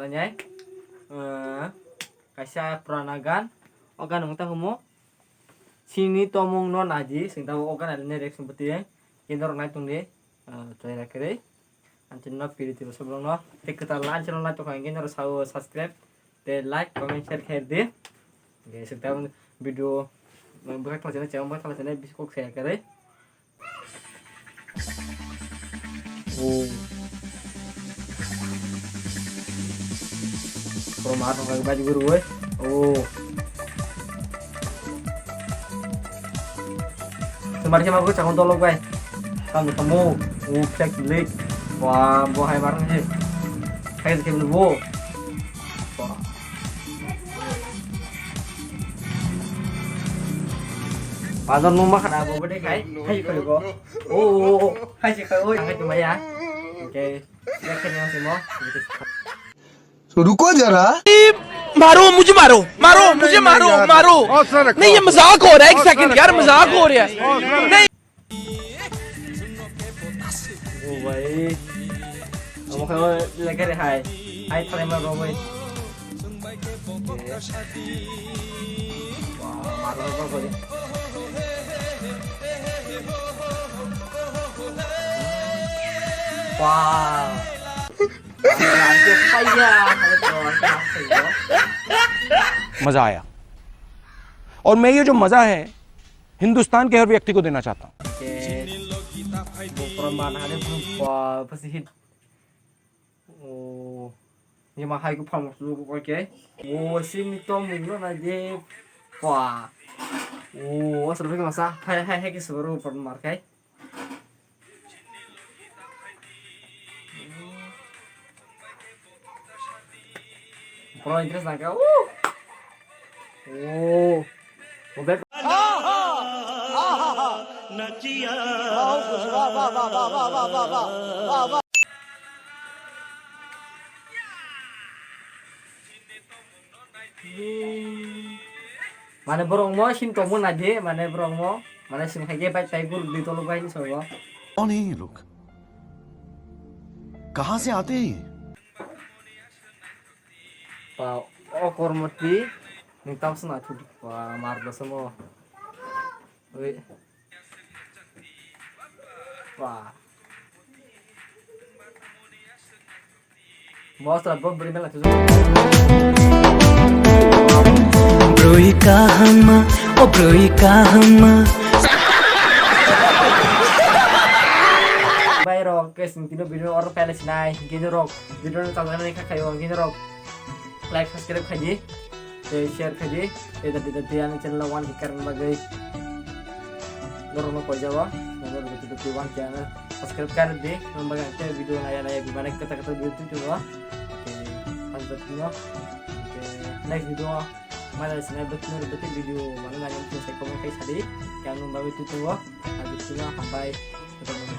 Nyai kaisa pranagan ogan mungta humo sini tomong non aji sing tahu ogan ada nerek seperti kindor naik tungde try rakere antin no piri tiba sebelum no tik kita lancar no to kan kindor sawo subscribe te like comment share khair de ge sing tahu video bukan kalau channel bukan kalau channel bisa kok share kare Promat pakai baju guru gue. Kemarin sama gue cakon tolong gue. Kamu temu, cek klik. Wah, buah hai bareng sih. Kayak sekian dulu. Padahal mau makan apa bede kai? Hai kalau gue. Hai sih kalau yang cuma ya. Oke, ya kenyang semua. तो रुको जरा मारो मुझे मारो नहीं ये मजाक हो रहा है एक सेकंड यार मजाक हो रहा है नहीं भाई kamu kalau lagi deh hai terima roboy wah marah apa kali wah मजा आया और मैं ये जो मजा है हिंदुस्तान के हर व्यक्ति को देना चाहता हूँ ini mah hai ku pam lu oke sini tom lu na je wah seru ke masa hai ke seru per markai pro interest na ka mobil naciya mana borong mo sim tomo naje mana borong mo mana sim khage bai tai gur di tolo bai ni sobo कौन है ये लोग कहाँ से आते हैं ये pa okor mati minta sena tuh wah marda semua wih wah mau setelah gue beri melat Broi kahama oh broi kahama bye rock guys mungkin video orang Palestina gini rock video tontonan ini kayak gini rock like subscribe kaji share kaji tadi channel wan karena bagai dorong ko jawa nomor betul wan channel subscribe kan deh membagai video naya gimana kata-kata itu coba oke lanjutnya oke next video mana sini betul video mana nanya saya komen kayak tadi yang membawa itu coba lanjutnya sampai ketemu